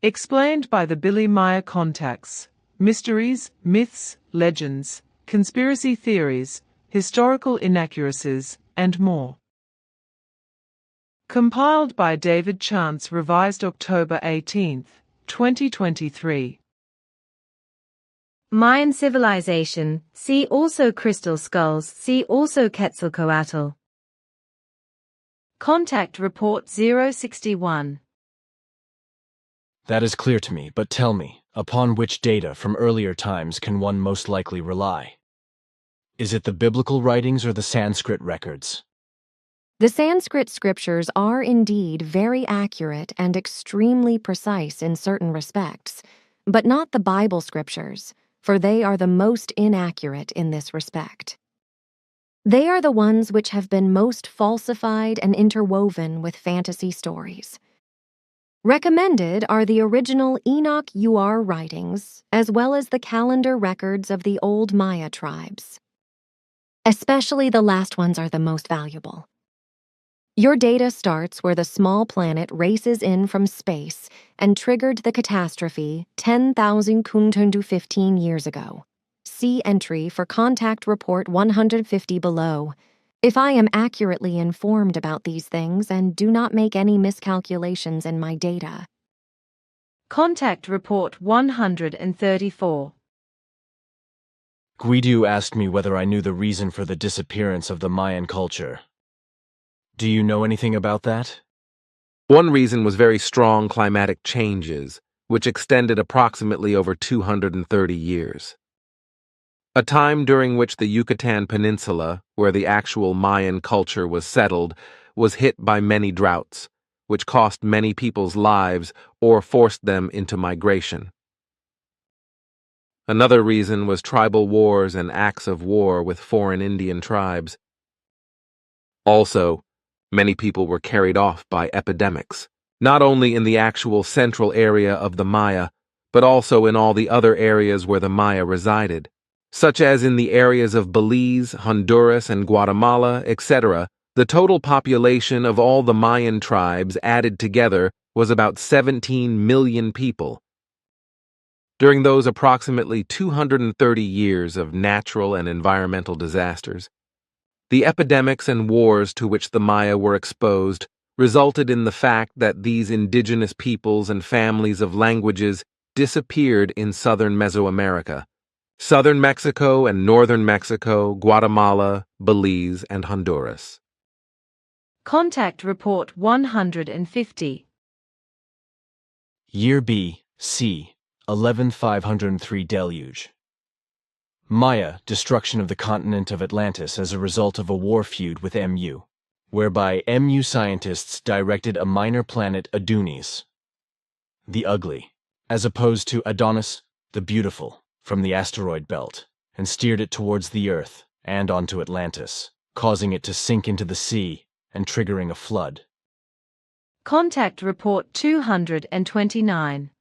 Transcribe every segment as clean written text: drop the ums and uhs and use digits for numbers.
Explained by the Billy Meier contacts, mysteries, myths, legends, conspiracy theories, historical inaccuracies, and more. Compiled by David Chance, revised October 18, 2023. Mayan civilization, see also crystal skulls, see also Quetzalcoatl. Contact Report 061. That is clear to me, but tell me, upon which data from earlier times can one most likely rely? Is it the biblical writings or the Sanskrit records? The Sanskrit scriptures are indeed very accurate and extremely precise in certain respects, but not the Bible scriptures, for they are the most inaccurate in this respect. They are the ones which have been most falsified and interwoven with fantasy stories. Recommended are the original Enoch UR writings, as well as the calendar records of the old Maya tribes. Especially the last ones are the most valuable. Your data starts where the small planet races in from space and triggered the catastrophe 10,000 Kuntundu 15 years ago. See entry for Contact Report 150 below. If I am accurately informed about these things and do not make any miscalculations in my data. Contact Report 134. Guidu asked me whether I knew the reason for the disappearance of the Mayan culture. Do you know anything about that? One reason was very strong climatic changes, which extended approximately over 230 years. A time during which the Yucatan Peninsula, where the actual Mayan culture was settled, was hit by many droughts, which cost many people's lives or forced them into migration. Another reason was tribal wars and acts of war with foreign Indian tribes. Also, many people were carried off by epidemics, not only in the actual central area of the Maya, but also in all the other areas where the Maya resided, such as in the areas of Belize, Honduras, and Guatemala, etc. The total population of all the Mayan tribes added together was about 17 million people. During those approximately 230 years of natural and environmental disasters, the epidemics and wars to which the Maya were exposed resulted in the fact that these indigenous peoples and families of languages disappeared in southern Mesoamerica, southern Mexico and northern Mexico, Guatemala, Belize, and Honduras. Contact Report 150. Year B, C, 11503 Deluge. Maya, destruction of the continent of Atlantis as a result of a war feud with Mu, whereby Mu scientists directed a minor planet Adonis, the ugly, as opposed to Adonis, the beautiful, from the asteroid belt, and steered it towards the Earth and onto Atlantis, causing it to sink into the sea and triggering a flood. Contact Report 229.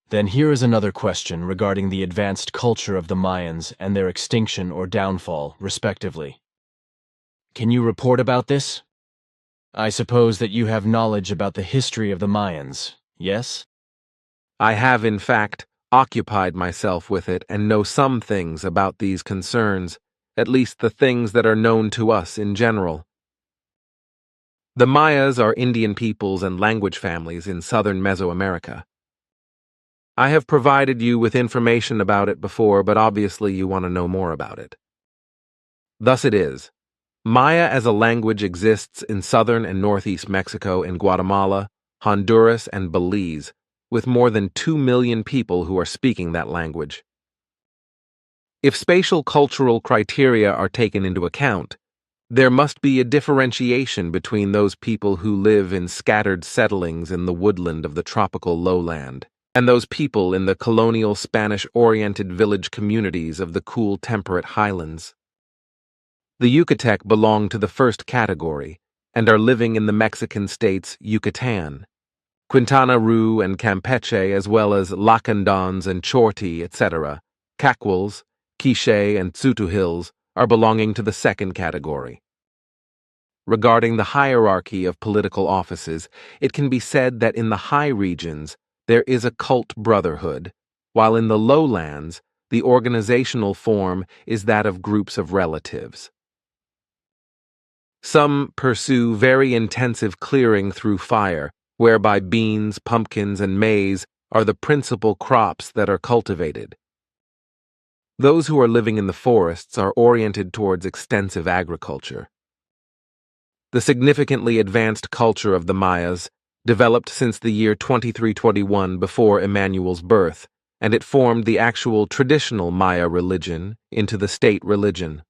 Then here is another question regarding the advanced culture of the Mayans and their extinction or downfall, respectively. Can you report about this? I suppose that you have knowledge about the history of the Mayans, yes? I have, in fact, occupied myself with it and know some things about these concerns, at least the things that are known to us in general. The Mayas are Indian peoples and language families in southern Mesoamerica. I have provided you with information about it before, but obviously you want to know more about it. Thus it is. Maya as a language exists in southern and northeast Mexico and Guatemala, Honduras, and Belize, with more than 2 million people who are speaking that language. If spatial cultural criteria are taken into account, there must be a differentiation between those people who live in scattered settlings in the woodland of the tropical lowland, and those people in the colonial Spanish-oriented village communities of the cool temperate highlands. The Yucatec belong to the first category and are living in the Mexican states Yucatan, Quintana Roo and Campeche, as well as Lacandons and Chorti, etc. Caquils, Quiche, and Tsutu Hills are belonging to the second category. regarding the hierarchy of political offices, it can be said that in the high regions there is a cult brotherhood, while in the lowlands the organizational form is that of groups of relatives. Some pursue very intensive clearing through fire, whereby beans, pumpkins, and maize are the principal crops that are cultivated. Those who are living in the forests are oriented towards extensive agriculture. The significantly advanced culture of the Mayas developed since the year 2321 before Emmanuel's birth, and it formed the actual traditional Maya religion into the state religion.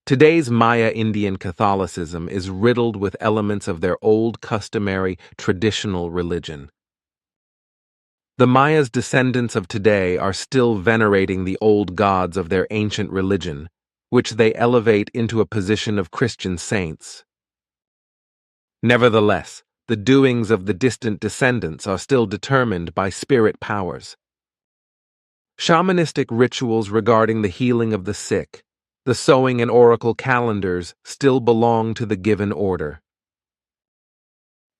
Today's Maya Indian Catholicism is riddled with elements of their old customary traditional religion. The Maya's descendants of today are still venerating the old gods of their ancient religion, which they elevate into a position of Christian saints. Nevertheless, the doings of the distant descendants are still determined by spirit powers. Shamanistic rituals regarding the healing of the sick, the sewing and oracle calendars still belong to the given order.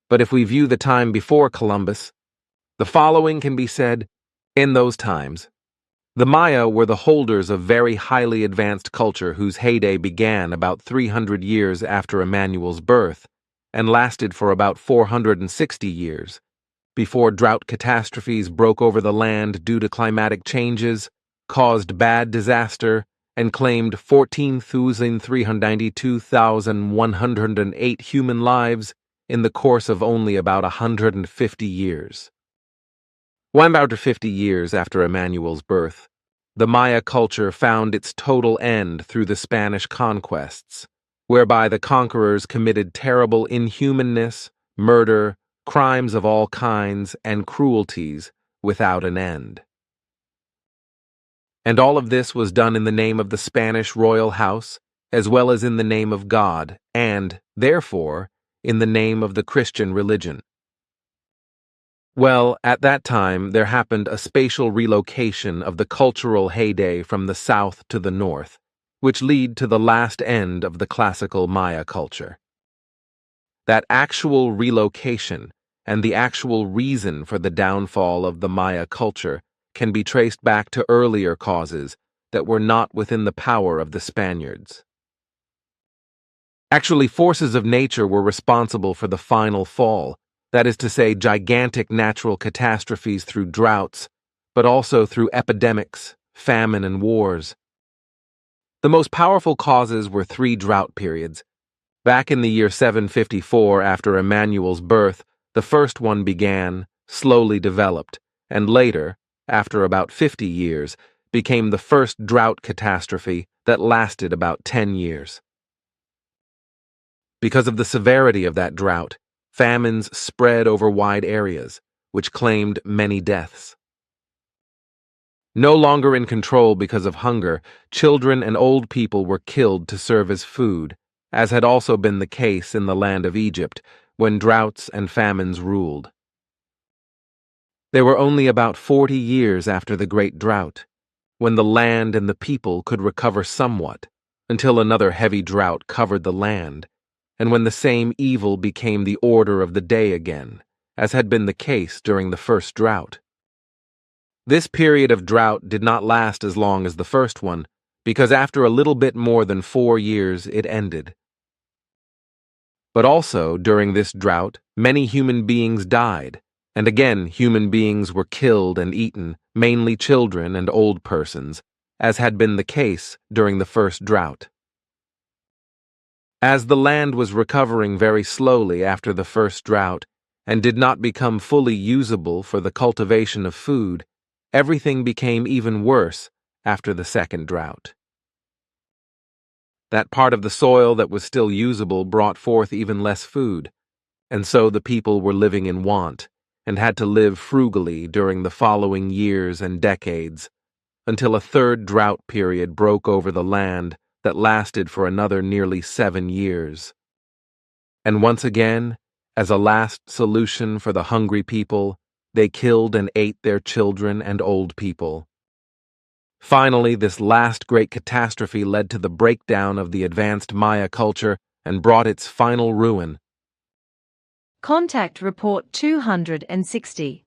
But if we view the time before Columbus, the following can be said: in those times, the Maya were the holders of very highly advanced culture whose heyday began about 300 years after Emmanuel's birth and lasted for about 460 years, before drought catastrophes broke over the land due to climatic changes, caused bad disaster, and claimed 14,392,108 human lives in the course of only about 150 years. 150 years after Emmanuel's birth, the Maya culture found its total end through the Spanish conquests, whereby the conquerors committed terrible inhumanness, murder, crimes of all kinds, and cruelties without an end. And all of this was done in the name of the Spanish royal house, as well as in the name of God, and, therefore, in the name of the Christian religion. Well, at that time there happened a spatial relocation of the cultural heyday from the south to the north, which lead to the last end of the classical Maya culture. That actual relocation and the actual reason for the downfall of the Maya culture can be traced back to earlier causes that were not within the power of the Spaniards. Actually, forces of nature were responsible for the final fall, that is to say, gigantic natural catastrophes through droughts, but also through epidemics, famine, and wars. The most powerful causes were 3 drought periods. Back in the year 754 after Emmanuel's birth, the first one began, slowly developed, and later, after about 50 years, became the first drought catastrophe that lasted about 10 years. Because of the severity of that drought, famines spread over wide areas, which claimed many deaths. No longer in control because of hunger, children and old people were killed to serve as food, as had also been the case in the land of Egypt, when droughts and famines ruled. They were only about 40 years after the Great Drought, when the land and the people could recover somewhat, until another heavy drought covered the land, and when the same evil became the order of the day again, as had been the case during the first drought. This period of drought did not last as long as the first one, because after a little bit more than 4 years it ended. But also, during this drought, many human beings died, and again human beings were killed and eaten, mainly children and old persons, as had been the case during the first drought. As the land was recovering very slowly after the first drought, and did not become fully usable for the cultivation of food, everything became even worse after the second drought. That part of the soil that was still usable brought forth even less food, and so the people were living in want, and had to live frugally during the following years and decades, until a third drought period broke over the land that lasted for another nearly 7 years. And once again, as a last solution for the hungry people, they killed and ate their children and old people. Finally, this last great catastrophe led to the breakdown of the advanced Maya culture and brought its final ruin. Contact Report 260.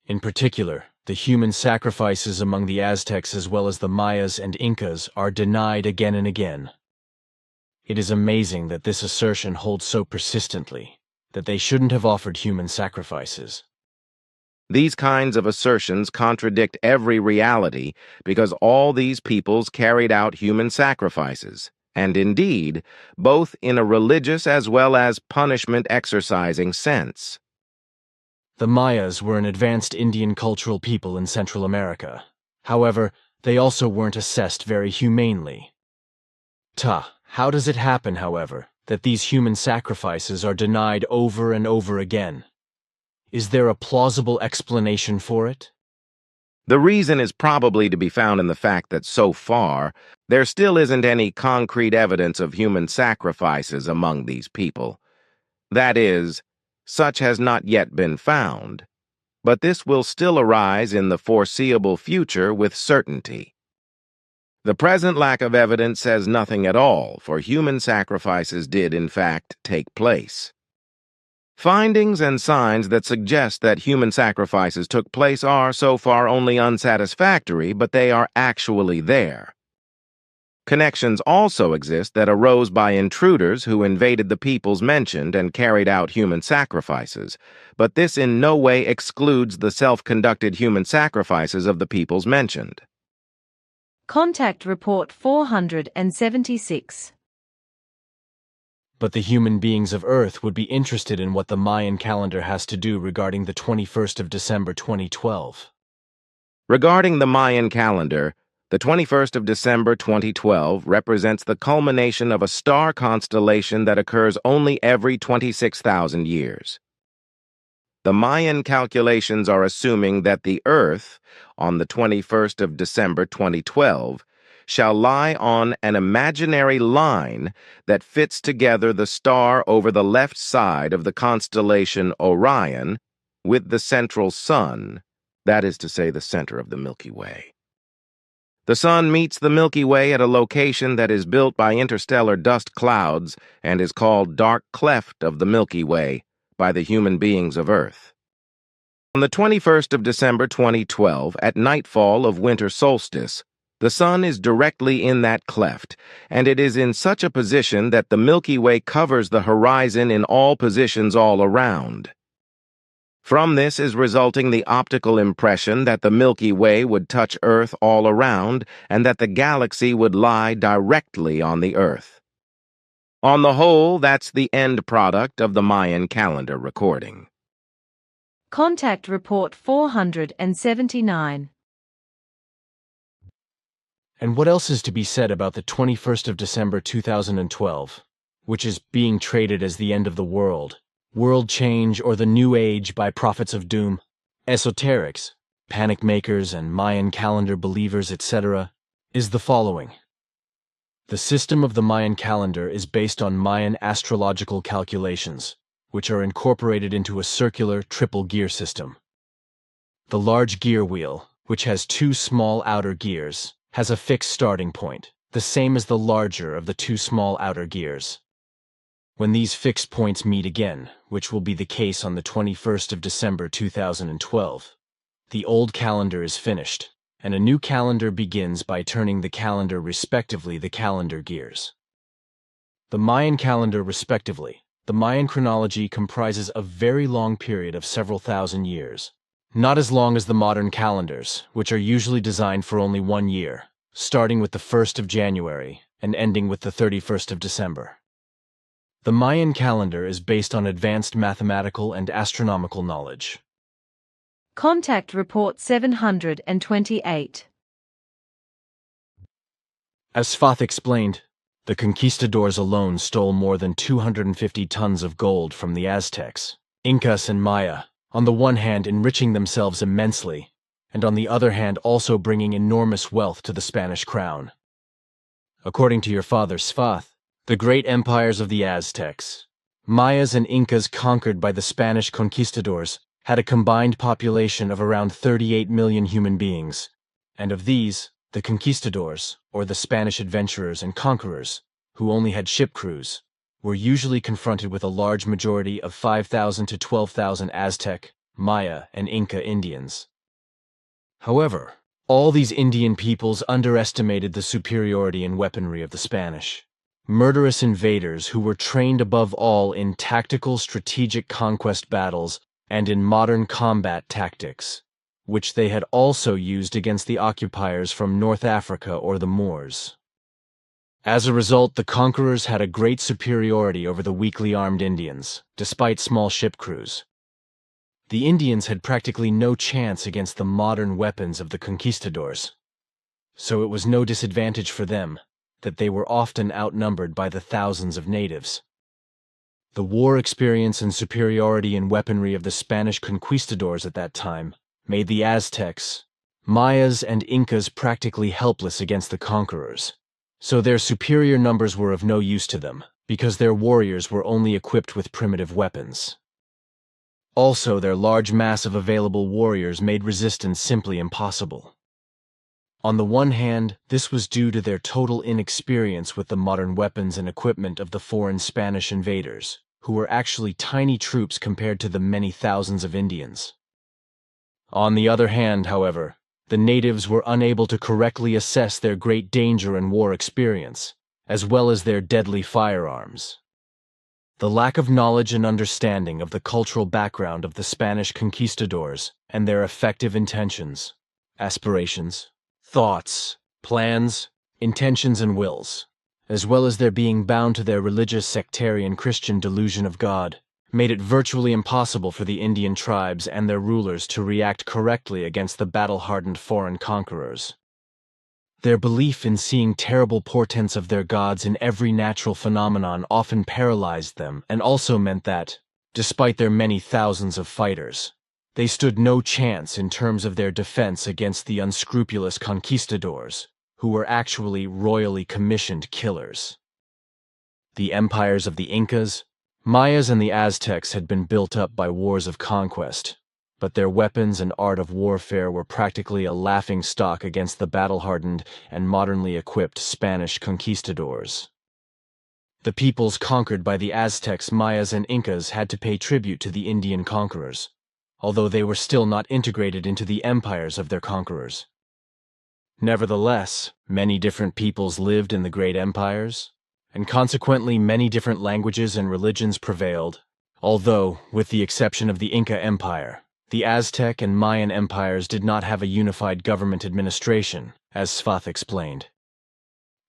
In particular, the human sacrifices among the Aztecs as well as the Mayas and Incas are denied again and again. It is amazing that this assertion holds so persistently, that they shouldn't have offered human sacrifices. These kinds of assertions contradict every reality because all these peoples carried out human sacrifices, and indeed, both in a religious as well as punishment-exercising sense. The Mayas were an advanced Indian cultural people in Central America. However, they also weren't assessed very humanely. How does it happen, however, that these human sacrifices are denied over and over again? Is there a plausible explanation for it? The reason is probably to be found in the fact that so far, there still isn't any concrete evidence of human sacrifices among these people. That is, such has not yet been found, but this will still arise in the foreseeable future with certainty. The present lack of evidence says nothing at all, for human sacrifices did in fact take place. Findings and signs that suggest that human sacrifices took place are so far only unsatisfactory, but they are actually there. Connections also exist that arose by intruders who invaded the peoples mentioned and carried out human sacrifices, but this in no way excludes the self-conducted human sacrifices of the peoples mentioned. Contact Report 476. But the human beings of Earth would be interested in what the Mayan calendar has to do regarding the 21st of December 2012. Regarding the Mayan calendar, the 21st of December 2012 represents the culmination of a star constellation that occurs only every 26,000 years. The Mayan calculations are assuming that the Earth, on the 21st of December 2012, shall lie on an imaginary line that fits together the star over the left side of the constellation Orion with the central sun, that is to say, the center of the Milky Way. The sun meets the Milky Way at a location that is built by interstellar dust clouds and is called Dark Cleft of the Milky Way by the human beings of Earth. On the 21st of December 2012, at nightfall of winter solstice, the sun is directly in that cleft, and it is in such a position that the Milky Way covers the horizon in all positions all around. From this is resulting the optical impression that the Milky Way would touch Earth all around and that the galaxy would lie directly on the Earth. On the whole, that's the end product of the Mayan calendar recording. Contact Report 479. And what else is to be said about the 21st of December 2012, which is being traded as the end of the world, world change, or the new age by prophets of doom, esoterics, panic makers, and Mayan calendar believers, etc., is the following. The system of the Mayan calendar is based on Mayan astrological calculations, which are incorporated into a circular triple gear system. The large gear wheel, which has two small outer gears, has a fixed starting point, the same as the larger of the two small outer gears. When these fixed points meet again, which will be the case on the 21st of December 2012, the old calendar is finished, and a new calendar begins by turning the calendar respectively the calendar gears. The Mayan calendar respectively, the Mayan chronology comprises a very long period of several thousand years. Not as long as the modern calendars, which are usually designed for only 1 year, starting with the 1st of January and ending with the 31st of December. The Mayan calendar is based on advanced mathematical and astronomical knowledge. Contact Report 728. As Sfath explained, the conquistadors alone stole more than 250 tons of gold from the Aztecs, Incas, and Maya, on the one hand enriching themselves immensely, and on the other hand also bringing enormous wealth to the Spanish crown. According to your father Sfath, the great empires of the Aztecs, Mayas and Incas conquered by the Spanish conquistadors had a combined population of around 38 million human beings, and of these, the conquistadors, or the Spanish adventurers and conquerors, who only had ship crews, were usually confronted with a large majority of 5,000 to 12,000 Aztec, Maya, and Inca Indians. However, all these Indian peoples underestimated the superiority and weaponry of the Spanish. Murderous invaders who were trained above all in tactical strategic conquest battles and in modern combat tactics, which they had also used against the occupiers from North Africa or the Moors. As a result, the conquerors had a great superiority over the weakly armed Indians, despite small ship crews. The Indians had practically no chance against the modern weapons of the conquistadors, so it was no disadvantage for them that they were often outnumbered by the thousands of natives. The war experience and superiority in weaponry of the Spanish conquistadors at that time made the Aztecs, Mayas, and Incas practically helpless against the conquerors, so their superior numbers were of no use to them, because their warriors were only equipped with primitive weapons. Also, their large mass of available warriors made resistance simply impossible. On the one hand, this was due to their total inexperience with the modern weapons and equipment of the foreign Spanish invaders, who were actually tiny troops compared to the many thousands of Indians. On the other hand, however, the natives were unable to correctly assess their great danger and war experience, as well as their deadly firearms. The lack of knowledge and understanding of the cultural background of the Spanish conquistadors and their effective intentions, aspirations, thoughts, plans, intentions, and wills, as well as their being bound to their religious sectarian Christian delusion of God, made it virtually impossible for the Indian tribes and their rulers to react correctly against the battle-hardened foreign conquerors. Their belief in seeing terrible portents of their gods in every natural phenomenon often paralyzed them and also meant that, despite their many thousands of fighters, they stood no chance in terms of their defense against the unscrupulous conquistadors, who were actually royally commissioned killers. The empires of the Incas, Mayas, and the Aztecs had been built up by wars of conquest, but their weapons and art of warfare were practically a laughingstock against the battle-hardened and modernly equipped Spanish conquistadors. The peoples conquered by the Aztecs, Mayas, and Incas had to pay tribute to the Indian conquerors, although they were still not integrated into the empires of their conquerors. Nevertheless, many different peoples lived in the great empires, and consequently many different languages and religions prevailed, although, with the exception of the Inca Empire, the Aztec and Mayan empires did not have a unified government administration, as Sfath explained.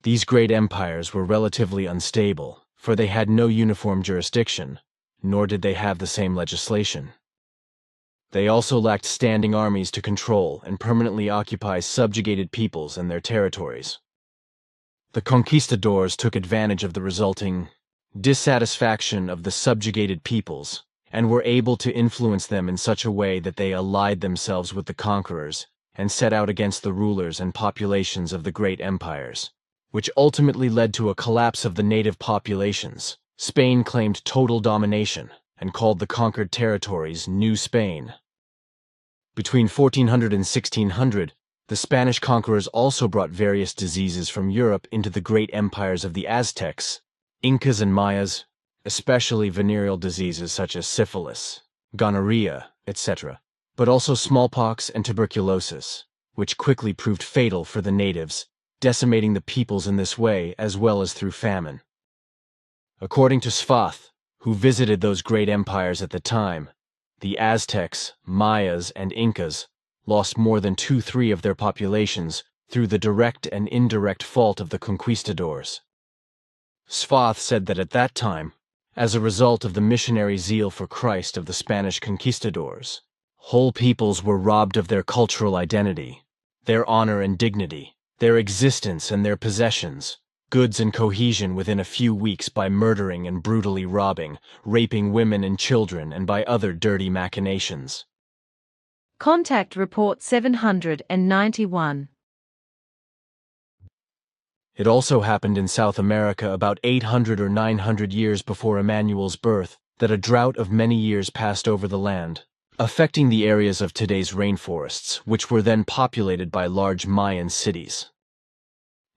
These great empires were relatively unstable, for they had no uniform jurisdiction, nor did they have the same legislation. They also lacked standing armies to control and permanently occupy subjugated peoples and their territories. The conquistadors took advantage of the resulting dissatisfaction of the subjugated peoples and were able to influence them in such a way that they allied themselves with the conquerors and set out against the rulers and populations of the great empires, which ultimately led to a collapse of the native populations. Spain claimed total domination and called the conquered territories New Spain. Between 1400 and 1600, the Spanish conquerors also brought various diseases from Europe into the great empires of the Aztecs, Incas, and Mayas, especially venereal diseases such as syphilis, gonorrhea, etc., but also smallpox and tuberculosis, which quickly proved fatal for the natives, decimating the peoples in this way as well as through famine. According to Sfath, who visited those great empires at the time, the Aztecs, Mayas, and Incas lost more than 2/3 of their populations through the direct and indirect fault of the conquistadors. Sfath said that at that time, as a result of the missionary zeal for Christ of the Spanish conquistadors, whole peoples were robbed of their cultural identity, their honor and dignity, their existence and their possessions, goods and cohesion within a few weeks by murdering and brutally robbing, raping women and children, and by other dirty machinations. Contact Report 791. It also happened in South America about 800 or 900 years before Emmanuel's birth that a drought of many years passed over the land, affecting the areas of today's rainforests, which were then populated by large Mayan cities.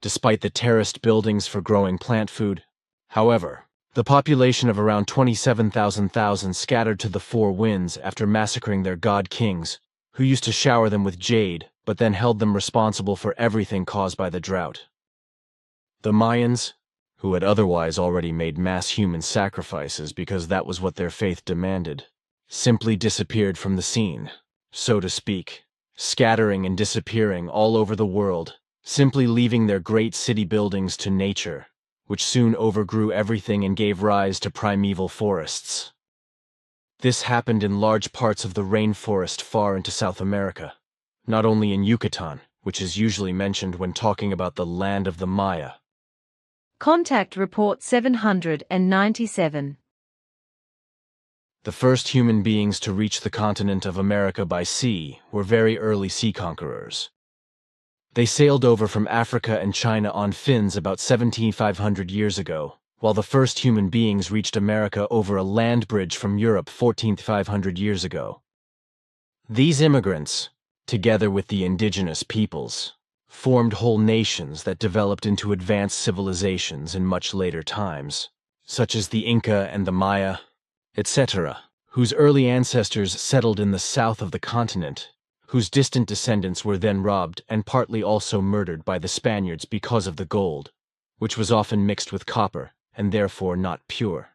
despite the terraced buildings for growing plant food. However, the population of around 27,000 scattered to the four winds after massacring their god kings, who used to shower them with jade, but then held them responsible for everything caused by the drought. The Mayans, who had otherwise already made mass human sacrifices because that was what their faith demanded, simply disappeared from the scene, so to speak, scattering and disappearing all over the world, simply leaving their great city buildings to nature, which soon overgrew everything and gave rise to primeval forests. This happened in large parts of the rainforest far into South America, not only in Yucatan, which is usually mentioned when talking about the land of the Maya. Contact Report 797. The first human beings to reach the continent of America by sea were very early sea conquerors. They sailed over from Africa and China on fins about 17,500 years ago, while the first human beings reached America over a land bridge from Europe 14,500 years ago. These immigrants, together with the indigenous peoples, formed whole nations that developed into advanced civilizations in much later times, such as the Inca and the Maya, etc., whose early ancestors settled in the south of the continent, whose distant descendants were then robbed and partly also murdered by the Spaniards because of the gold, which was often mixed with copper and therefore not pure.